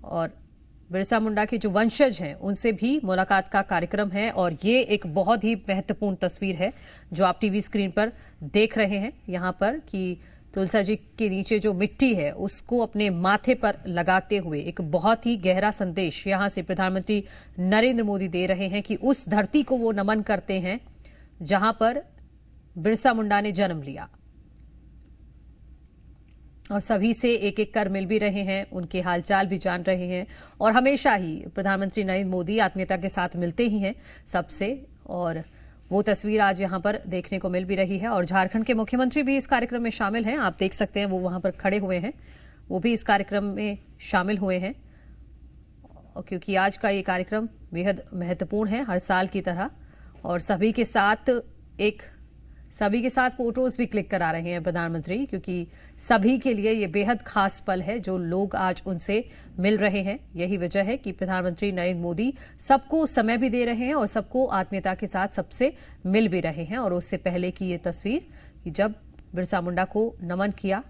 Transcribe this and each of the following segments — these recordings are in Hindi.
और बिरसा मुंडा के जो वंशज हैं उनसे भी मुलाकात का कार्यक्रम है। और ये एक बहुत ही महत्वपूर्ण तस्वीर है जो आप टीवी स्क्रीन पर देख रहे हैं यहाँ पर कि तुलसा जी के नीचे जो मिट्टी है उसको अपने माथे पर लगाते हुए एक बहुत ही गहरा संदेश यहाँ से प्रधानमंत्री नरेंद्र मोदी दे रहे हैं कि उस धरती को वो नमन करते हैं जहां पर बिरसा मुंडा ने जन्म लिया। और सभी से एक एक कर मिल भी रहे हैं, उनके हालचाल भी जान रहे हैं। और हमेशा ही प्रधानमंत्री नरेंद्र मोदी आत्मीयता के साथ मिलते ही हैं सबसे, और वो तस्वीर आज यहाँ पर देखने को मिल भी रही है। और झारखंड के मुख्यमंत्री भी इस कार्यक्रम में शामिल हैं, आप देख सकते हैं वो वहां पर खड़े हुए हैं, वो भी इस कार्यक्रम में शामिल हुए हैं। क्योंकि आज का ये कार्यक्रम बेहद महत्वपूर्ण है हर साल की तरह, और सभी के साथ फोटोज भी क्लिक करा रहे हैं प्रधानमंत्री, क्योंकि सभी के लिए ये बेहद खास पल है जो लोग आज उनसे मिल रहे हैं। यही वजह है कि प्रधानमंत्री नरेंद्र मोदी सबको समय भी दे रहे हैं और सबको आत्मीयता के साथ सबसे मिल भी रहे हैं। और उससे पहले की ये तस्वीर कि जब बिरसा मुंडा को नमन किया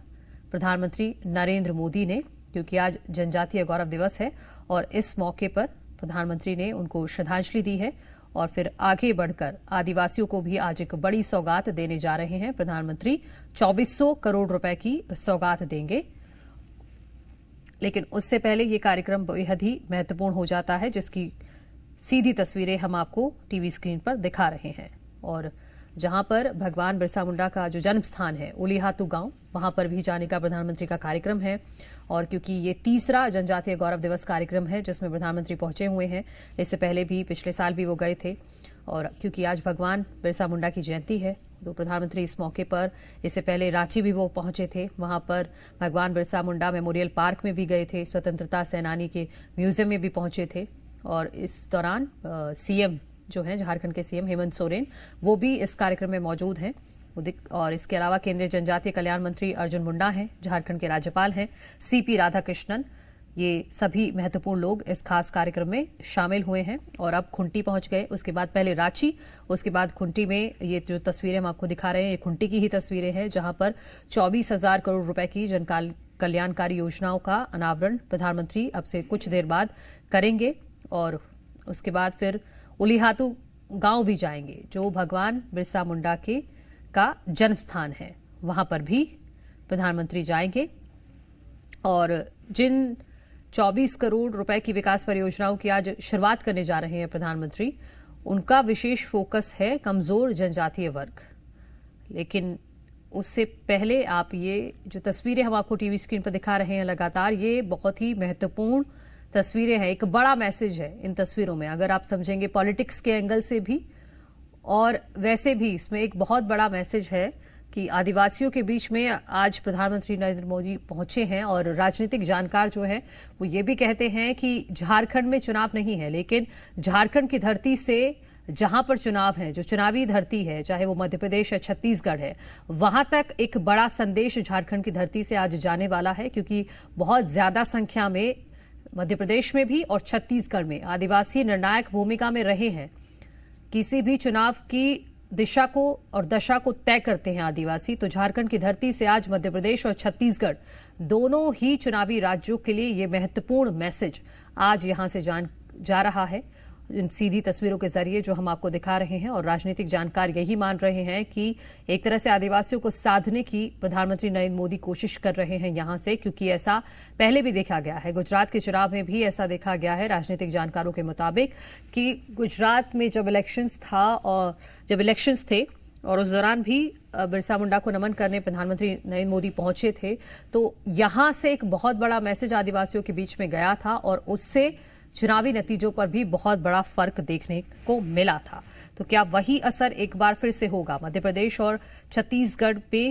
प्रधानमंत्री नरेंद्र मोदी ने, क्योंकि आज जनजातीय गौरव दिवस है और इस मौके पर प्रधानमंत्री ने उनको श्रद्धांजलि दी है। और फिर आगे बढ़कर आदिवासियों को भी आज एक बड़ी सौगात देने जा रहे हैं प्रधानमंत्री, 2400 करोड़ रुपए की सौगात देंगे। लेकिन उससे पहले ये कार्यक्रम बेहद ही महत्वपूर्ण हो जाता है, जिसकी सीधी तस्वीरें हम आपको टीवी स्क्रीन पर दिखा रहे हैं। और जहां पर भगवान बिरसा मुंडा का जो जन्म स्थान है उलीहातू गांव, वहां पर भी जाने का प्रधानमंत्री का कार्यक्रम है। और क्योंकि ये तीसरा जनजातीय गौरव दिवस कार्यक्रम है जिसमें प्रधानमंत्री पहुंचे हुए हैं, इससे पहले भी पिछले साल भी वो गए थे। और क्योंकि आज भगवान बिरसा मुंडा की जयंती है तो प्रधानमंत्री इस मौके पर, इससे पहले रांची भी वो पहुंचे थे, वहां पर भगवान बिरसा मुंडा मेमोरियल पार्क में भी गए थे, स्वतंत्रता सेनानी के म्यूजियम में भी पहुंचे थे। और इस दौरान सीएम जो है झारखंड के सीएम हेमंत सोरेन, वो भी इस कार्यक्रम में मौजूद हैं। और इसके अलावा केंद्रीय जनजातीय कल्याण मंत्री अर्जुन मुंडा हैं, झारखंड के राज्यपाल हैं सीपी राधाकृष्णन, ये सभी महत्वपूर्ण लोग इस खास कार्यक्रम में शामिल हुए हैं। और अब खुंटी पहुंच गए, उसके बाद पहले रांची, उसके बाद खुंटी में। ये जो तस्वीरें हम आपको दिखा रहे हैं ये खुंटी की ही तस्वीरें हैं, जहां पर 24,000 करोड़ रुपए की जन कल्याणकारी योजनाओं का अनावरण प्रधानमंत्री अब से कुछ देर बाद करेंगे। और उसके बाद फिर उलीहातू गांव भी जाएंगे जो भगवान बिरसा मुंडा का जन्म स्थान है, वहां पर भी प्रधानमंत्री जाएंगे। और जिन 24 करोड़ रुपए की विकास परियोजनाओं की आज शुरुआत करने जा रहे हैं प्रधानमंत्री, उनका विशेष फोकस है कमजोर जनजातीय वर्ग। लेकिन उससे पहले आप ये जो तस्वीरें हम आपको टीवी स्क्रीन पर दिखा रहे हैं लगातार, ये बहुत ही महत्वपूर्ण तस्वीरें हैं। एक बड़ा मैसेज है इन तस्वीरों में, अगर आप समझेंगे पॉलिटिक्स के एंगल से भी और वैसे भी इसमें एक बहुत बड़ा मैसेज है कि आदिवासियों के बीच में आज प्रधानमंत्री नरेंद्र मोदी पहुंचे हैं। और राजनीतिक जानकार जो है वो ये भी कहते हैं कि झारखंड में चुनाव नहीं है, लेकिन झारखंड की धरती से जहां पर चुनाव है, जो चुनावी धरती है, चाहे वो मध्य प्रदेश या छत्तीसगढ़ है, वहां तक एक बड़ा संदेश झारखंड की धरती से आज जाने वाला है। क्योंकि बहुत ज्यादा संख्या में मध्य प्रदेश में भी और छत्तीसगढ़ में आदिवासी निर्णायक भूमिका में रहे हैं। किसी भी चुनाव की दिशा को और दशा को तय करते हैं आदिवासी। तो झारखंड की धरती से आज मध्य प्रदेश और छत्तीसगढ़ दोनों ही चुनावी राज्यों के लिए ये महत्वपूर्ण मैसेज आज यहां से जा रहा है इन सीधी तस्वीरों के जरिए जो हम आपको दिखा रहे हैं। और राजनीतिक जानकार यही मान रहे हैं कि एक तरह से आदिवासियों को साधने की प्रधानमंत्री नरेंद्र मोदी कोशिश कर रहे हैं यहां से, क्योंकि ऐसा पहले भी देखा गया है। गुजरात के चुनाव में भी ऐसा देखा गया है राजनीतिक जानकारों के मुताबिक कि गुजरात में जब इलेक्शंस थे और उस दौरान भी बिरसा मुंडा को नमन करने प्रधानमंत्री नरेंद्र मोदी पहुंचे थे, तो यहां से एक बहुत बड़ा मैसेज आदिवासियों के बीच में गया था और उससे चुनावी नतीजों पर भी बहुत बड़ा फर्क देखने को मिला था। तो क्या वही असर एक बार फिर से होगा मध्य प्रदेश और छत्तीसगढ़ पे?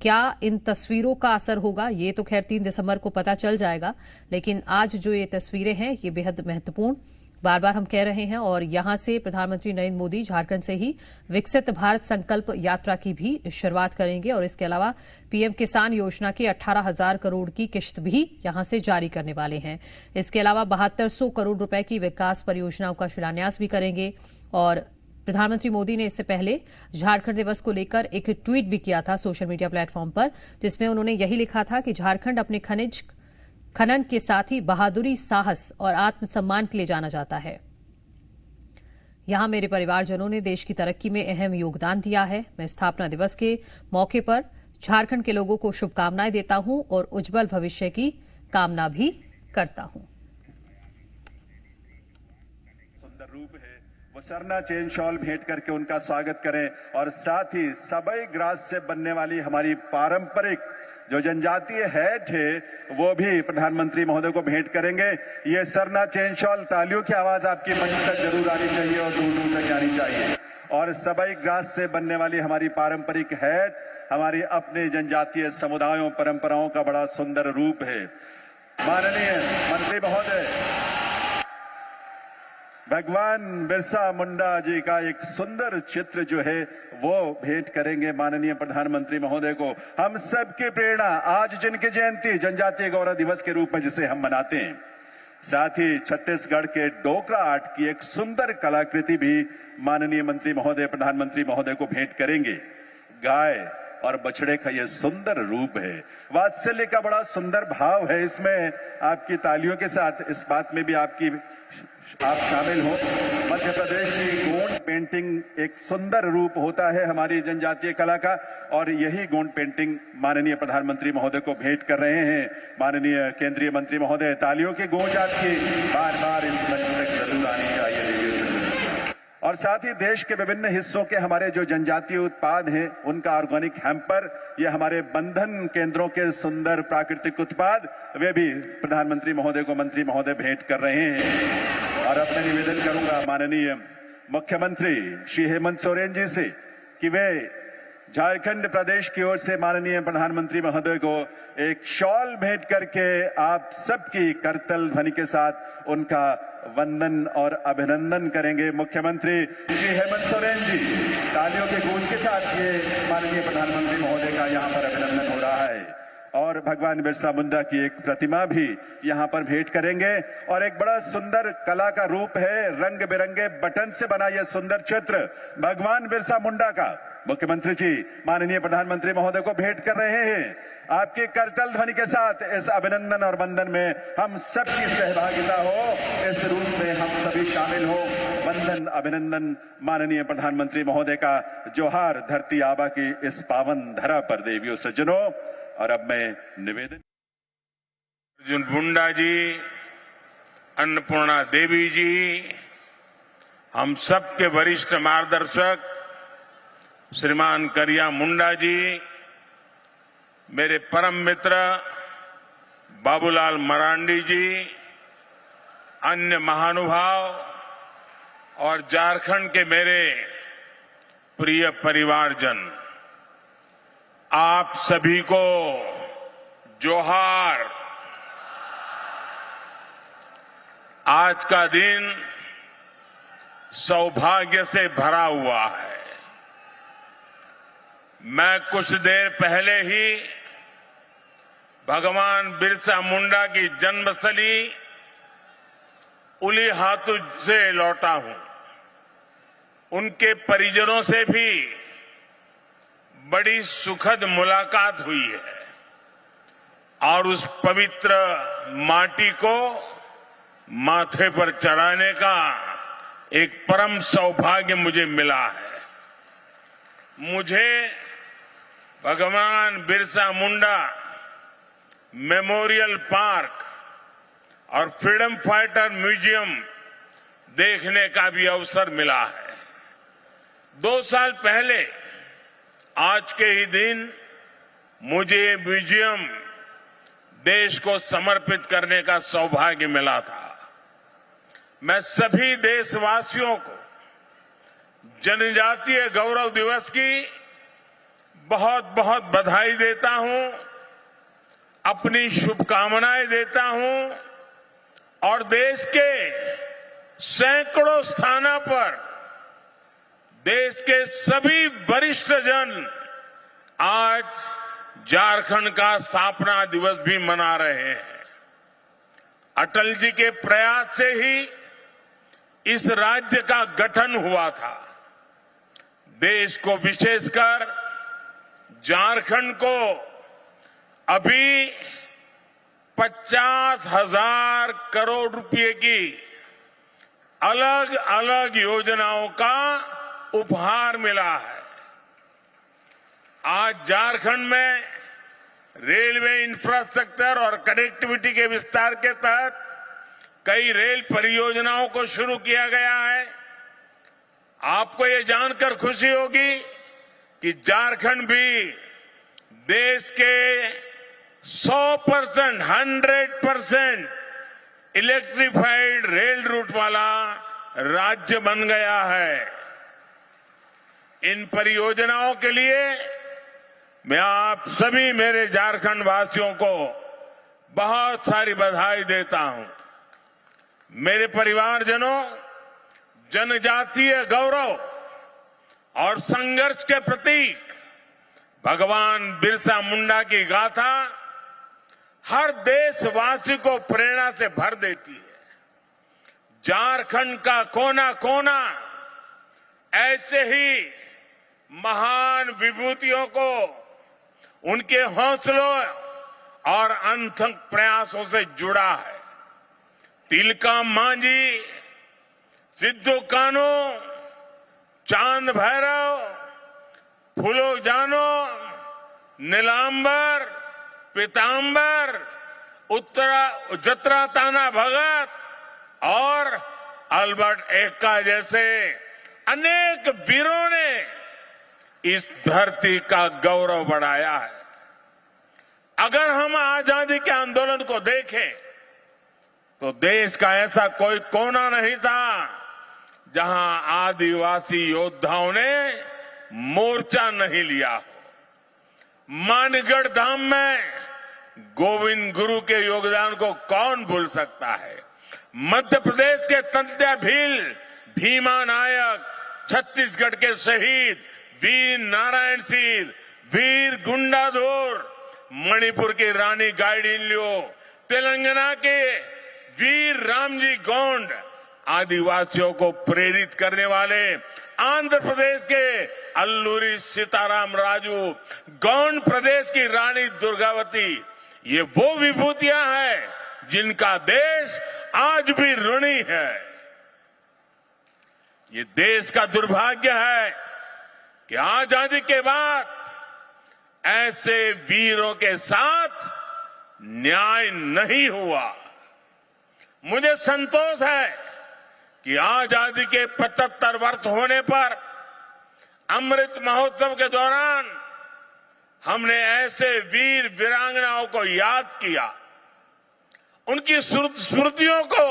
क्या इन तस्वीरों का असर होगा? ये तो खैर 3 दिसंबर को पता चल जाएगा। लेकिन आज जो ये तस्वीरें हैं ये बेहद महत्वपूर्ण, बार बार हम कह रहे हैं। और यहां से प्रधानमंत्री नरेंद्र मोदी झारखंड से ही विकसित भारत संकल्प यात्रा की भी शुरुआत करेंगे। और इसके अलावा पीएम किसान योजना की 18,000 करोड़ की किश्त भी यहां से जारी करने वाले हैं। इसके अलावा 7200 करोड़ रुपए की विकास परियोजनाओं का शिलान्यास भी करेंगे। और प्रधानमंत्री मोदी ने इससे पहले झारखंड दिवस को लेकर एक ट्वीट भी किया था सोशल मीडिया प्लेटफॉर्म पर, जिसमें उन्होंने यही लिखा था कि झारखंड अपने खनन के साथ ही बहादुरी, साहस और आत्मसम्मान के लिए जाना जाता है। यहां मेरे परिवारजनों ने देश की तरक्की में अहम योगदान दिया है। मैं स्थापना दिवस के मौके पर झारखंड के लोगों को शुभकामनाएं देता हूं और उज्जवल भविष्य की कामना भी करता हूं। सुंदर रूप है वो सरना चेन शॉल भेंट करके उनका स्वागत करें और साथ ही सबई ग्रास से बनने वाली हमारी पारंपरिक जो जनजातीय हैट है वो भी प्रधानमंत्री महोदय को भेंट करेंगे। ये सरना चेन शॉल, तालियों की आवाज आपकी मंच तक जरूर आनी चाहिए और दूर दूर तक आनी चाहिए। और सबई ग्रास से बनने वाली हमारी पारंपरिक हैट हमारी अपने जनजातीय समुदायों, परंपराओं का बड़ा सुंदर रूप है। माननीय मंत्री महोदय, भगवान बिरसा मुंडा जी का एक सुंदर चित्र जो है वो भेंट करेंगे माननीय प्रधानमंत्री महोदय को। हम सबकी प्रेरणा आज जिनकी जयंती जनजातीय गौरव दिवस के रूप में जिसे हम मनाते हैं, साथ ही छत्तीसगढ़ के डोकरा आर्ट की एक सुंदर कलाकृति भी माननीय मंत्री महोदय प्रधानमंत्री महोदय को भेंट करेंगे। गाय और बछड़े का यह सुंदर रूप है, वात्सल्य का बड़ा सुंदर भाव है इसमें। आपकी तालियों के साथ इस बात में भी आप शामिल हो। मध्य प्रदेश की गोंड पेंटिंग एक सुंदर रूप होता है हमारी जनजातीय कला का, और यही गोंड पेंटिंग माननीय प्रधानमंत्री महोदय को भेंट कर रहे हैं। माननीय केंद्रीय मंत्री महोदय, तालियों की गूंज आपकी बार बार इस मंच तक जरूर आनी चाहिए। और साथ ही देश के विभिन्न हिस्सों के हमारे जो जनजातीय उत्पाद हैं उनका ऑर्गेनिक हैम्पर, ये हमारे बंधन केंद्रों के सुंदर प्राकृतिक उत्पाद, वे भी प्रधानमंत्री महोदय को मंत्री महोदय भेंट कर रहे हैं। और अब मैं निवेदन करूंगा माननीय मुख्यमंत्री श्री हेमंत सोरेन जी से कि वे झारखंड प्रदेश की ओर से माननीय प्रधानमंत्री महोदय को एक शॉल भेंट करके आप सबकी करतल ध्वनि के साथ उनका वंदन और अभिनंदन करेंगे। मुख्यमंत्री श्री हेमंत सोरेन जी, तालियों के गूंज के साथ ये माननीय प्रधानमंत्री महोदय का यहाँ पर अभिनंदन हो रहा है। और भगवान बिरसा मुंडा की एक प्रतिमा भी यहाँ पर भेंट करेंगे। और एक बड़ा सुंदर कला का रूप है, रंग बिरंगे बटन से बना यह सुंदर चित्र भगवान बिरसा मुंडा का मुख्यमंत्री जी माननीय प्रधानमंत्री महोदय को भेंट कर रहे हैं। आपकी करतल ध्वनि के साथ इस अभिनंदन और वंदन में हम सबकी सहभागिता हो, इस रूप में हम सभी शामिल हो। वंदन अभिनंदन माननीय प्रधानमंत्री महोदय का जोहार धरती आबा की इस पावन धरा पर देवियों सज्जनों। और अब मैं निवेदन, अर्जुन मुंडा जी, अन्नपूर्णा देवी जी, हम सबके वरिष्ठ मार्गदर्शक श्रीमान करिया मुंडा जी, मेरे परम मित्र बाबूलाल मरांडी जी, अन्य महानुभाव और झारखंड के मेरे प्रिय परिवारजन, आप सभी को जोहार। आज का दिन सौभाग्य से भरा हुआ है। मैं कुछ देर पहले ही भगवान बिरसा मुंडा की जन्मस्थली उलीहातू से लौटा हूं। उनके परिजनों से भी बड़ी सुखद मुलाकात हुई है और उस पवित्र माटी को माथे पर चढ़ाने का एक परम सौभाग्य मुझे मिला है। मुझे भगवान बिरसा मुंडा मेमोरियल पार्क और फ्रीडम फाइटर म्यूजियम देखने का भी अवसर मिला है। 2 साल पहले आज के ही दिन मुझे म्यूजियम देश को समर्पित करने का सौभाग्य मिला था। मैं सभी देशवासियों को जनजातीय गौरव दिवस की बहुत बहुत बधाई देता हूं, अपनी शुभकामनाएं देता हूं और देश के सैकड़ों स्थानों पर देश के सभी वरिष्ठ जन आज झारखंड का स्थापना दिवस भी मना रहे हैं। अटल जी के प्रयास से ही इस राज्य का गठन हुआ था। देश को, विशेषकर झारखंड को अभी 50,000 करोड़ रुपए की अलग अलग योजनाओं का उपहार मिला है। आज झारखंड में रेलवे इंफ्रास्ट्रक्चर और कनेक्टिविटी के विस्तार के तहत कई रेल परियोजनाओं को शुरू किया गया है। आपको ये जानकर खुशी होगी कि झारखंड भी देश के 100%, 100% इलेक्ट्रिफाइड रेल रूट वाला राज्य बन गया है। इन परियोजनाओं के लिए मैं आप सभी मेरे झारखंड वासियों को बहुत सारी बधाई देता हूं। मेरे परिवारजनों, जनजातीय गौरव और संघर्ष के प्रतीक भगवान बिरसा मुंडा की गाथा हर देशवासी को प्रेरणा से भर देती है। झारखंड का कोना कोना ऐसे ही महान विभूतियों को उनके हौसलों और अनथक प्रयासों से जुड़ा है। तिलका मांझी, सिद्धू कान्हू, चांद भैरव, फूलो जानो, नीलांबर, पीतांबर, जत्रा ताना भगत और अल्बर्ट एक्का जैसे अनेक वीरों ने इस धरती का गौरव बढ़ाया है। अगर हम आजादी के आंदोलन को देखें तो देश का ऐसा कोई कोना नहीं था जहां आदिवासी योद्धाओं ने मोर्चा नहीं लिया हो। मानगढ़ धाम में गोविंद गुरु के योगदान को कौन भूल सकता है। मध्य प्रदेश के तंत्या भील, भीमा नायक, छत्तीसगढ़ के शहीद वीर नारायण सिंह, वीर गुंडाधुर, मणिपुर की रानी गाइडिन्ल्यो, तेलंगाना के वीर रामजी गोंड, आदिवासियों को प्रेरित करने वाले आंध्र प्रदेश के अल्लूरी सीताराम राजू, गौंड प्रदेश की रानी दुर्गावती, ये वो विभूतियां हैं जिनका देश आज भी ऋणी है। ये देश का दुर्भाग्य है कि आजादी के बाद ऐसे वीरों के साथ न्याय नहीं हुआ। मुझे संतोष है कि आजादी के 75 वर्ष होने पर अमृत महोत्सव के दौरान हमने ऐसे वीर वीरांगनाओं को याद किया, उनकी स्मृतियों को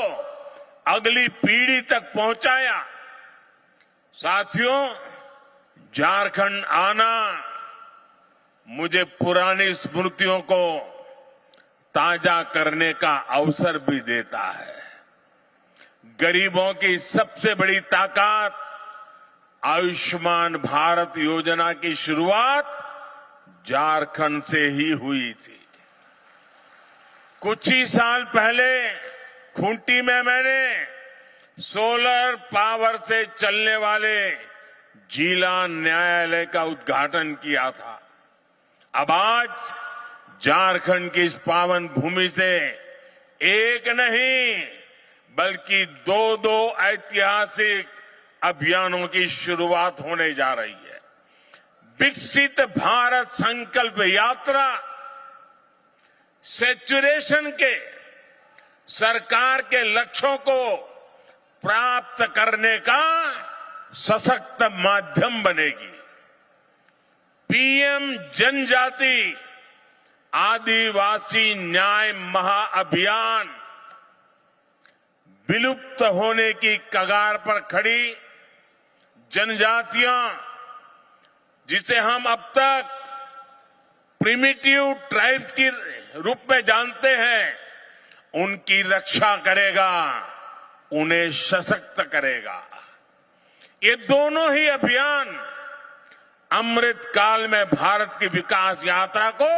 अगली पीढ़ी तक पहुंचाया। साथियों, झारखंड आना मुझे पुरानी स्मृतियों को ताजा करने का अवसर भी देता है। गरीबों की सबसे बड़ी ताकत आयुष्मान भारत योजना की शुरुआत झारखंड से ही हुई थी। कुछ ही साल पहले खूंटी में मैंने सोलर पावर से चलने वाले जिला न्यायालय का उद्घाटन किया था। अब आज झारखंड की इस पावन भूमि से एक नहीं बल्कि दो ऐतिहासिक अभियानों की शुरुआत होने जा रही है। विकसित भारत संकल्प यात्रा सैचुरेशन के सरकार के लक्ष्यों को प्राप्त करने का सशक्त माध्यम बनेगी। पीएम जनजाति आदिवासी न्याय महाअभियान विलुप्त होने की कगार पर खड़ी जनजातियां, जिसे हम अब तक प्रिमिटिव ट्राइब के रूप में जानते हैं, उनकी रक्षा करेगा, उन्हें सशक्त करेगा। ये दोनों ही अभियान अमृत काल में भारत की विकास यात्रा को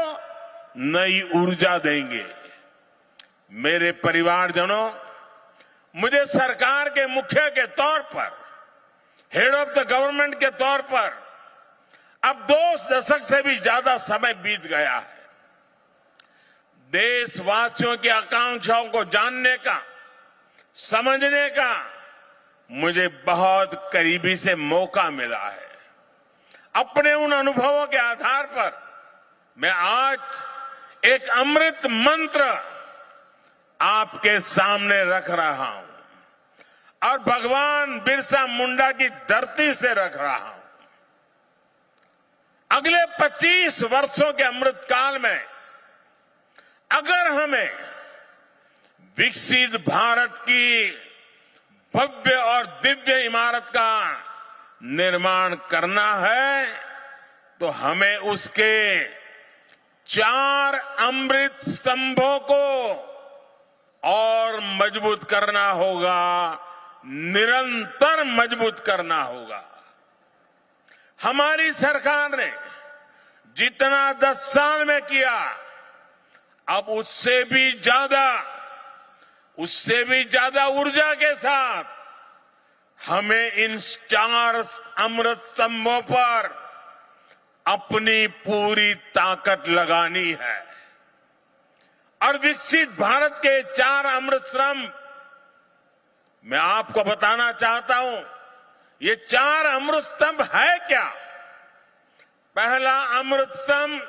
नई ऊर्जा देंगे। मेरे परिवारजनों, मुझे सरकार के मुखिया के तौर पर, हेड ऑफ द गवर्नमेंट के तौर पर अब 2 दशक से भी ज्यादा समय बीत गया है। देशवासियों की आकांक्षाओं को जानने का, समझने का मुझे बहुत करीबी से मौका मिला है। अपने उन अनुभवों के आधार पर मैं आज एक अमृत मंत्र आपके सामने रख रहा हूं और भगवान बिरसा मुंडा की धरती से रख रहा हूं। अगले 25 वर्षों के अमृत काल में अगर हमें विकसित भारत की भव्य और दिव्य इमारत का निर्माण करना है तो हमें उसके 4 अमृत स्तंभों को और मजबूत करना होगा, निरंतर मजबूत करना होगा। हमारी सरकार ने जितना 10 साल में किया, अब उससे भी ज्यादा ऊर्जा के साथ हमें इन 4 अमृत स्तंभों पर अपनी पूरी ताकत लगानी है। और विकसित भारत के 4 अमृत स्तंभ मैं आपको बताना चाहता हूं, ये 4 अमृत स्तंभ है क्या? पहला अमृत स्तंभ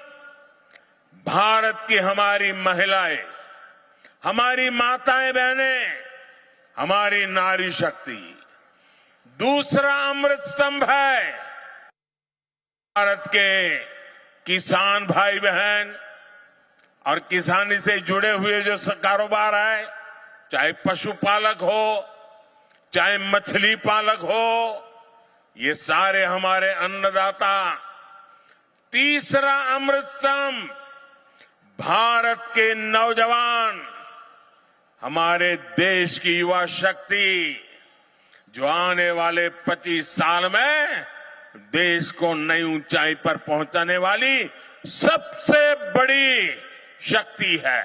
भारत की हमारी महिलाएं, हमारी माताएं बहनें, हमारी नारी शक्ति। दूसरा अमृत स्तंभ है भारत के किसान भाई बहन और किसानी से जुड़े हुए जो कारोबार है, चाहे पशुपालक हो, चाहे मछली पालक हो, ये सारे हमारे अन्नदाता। तीसरा अमृत स्तंभ भारत के नौजवान, हमारे देश की युवा शक्ति, जो आने वाले 25 साल में देश को नई ऊंचाई पर पहुंचाने वाली सबसे बड़ी शक्ति है।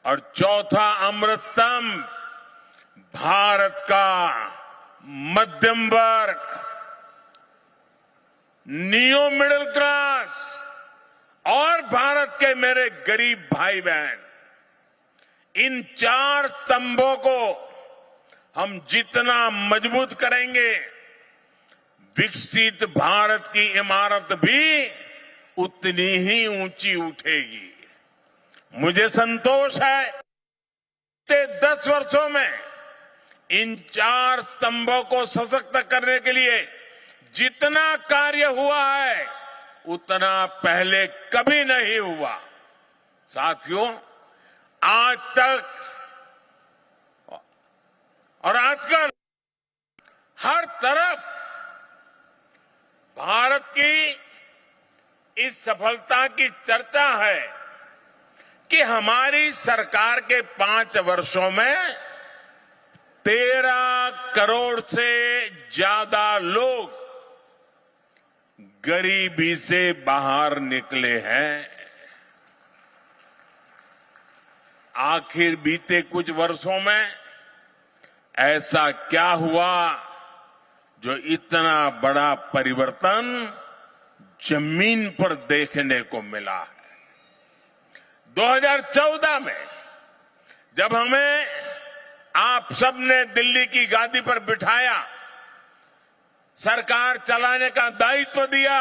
और चौथा अमृत स्तंभ भारत का मध्यम वर्ग, नियो मिडिल क्लास और भारत के मेरे गरीब भाई बहन। इन 4 स्तंभों को हम जितना मजबूत करेंगे, विकसित भारत की इमारत भी उतनी ही ऊंची उठेगी। मुझे संतोष है कि 10 वर्षों में इन 4 स्तंभों को सशक्त करने के लिए जितना कार्य हुआ है उतना पहले कभी नहीं हुआ। साथियों, आज तक और आजकल हर तरफ भारत की इस सफलता की चर्चा है कि हमारी सरकार के 5 वर्षों में 13 करोड़ से ज्यादा लोग गरीबी से बाहर निकले हैं। आखिर बीते कुछ वर्षों में ऐसा क्या हुआ जो इतना बड़ा परिवर्तन जमीन पर देखने को मिला है? 2014 में जब हमें आप सबने दिल्ली की गादी पर बिठाया, सरकार चलाने का दायित्व दिया,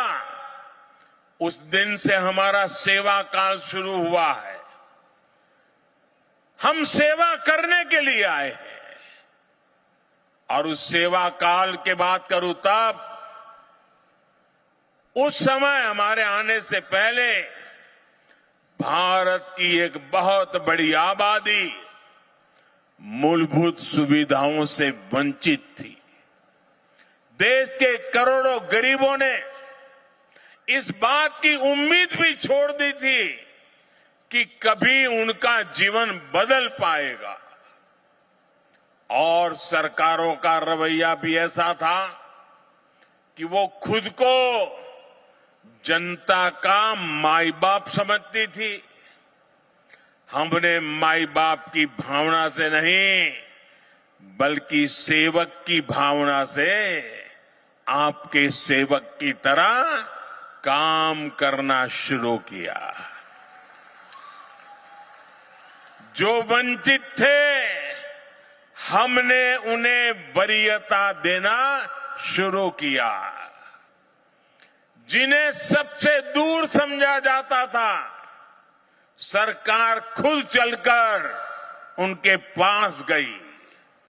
उस दिन से हमारा सेवा काल शुरू हुआ है। हम सेवा करने के लिए आए हैं और उस सेवा काल के बात करूं तब उस समय हमारे आने से पहले भारत की एक बहुत बड़ी आबादी मूलभूत सुविधाओं से वंचित थी। देश के करोड़ों गरीबों ने इस बात की उम्मीद भी छोड़ दी थी कि कभी उनका जीवन बदल पाएगा। और सरकारों का रवैया भी ऐसा था कि वो खुद को जनता का माई बाप समझती थी। हमने माई बाप की भावना से नहीं बल्कि सेवक की भावना से आपके सेवक की तरह काम करना शुरू किया। जो वंचित थे, हमने उन्हें वरीयता देना शुरू किया। जिन्हें सबसे दूर समझा जाता था, सरकार खुद चलकर उनके पास गई।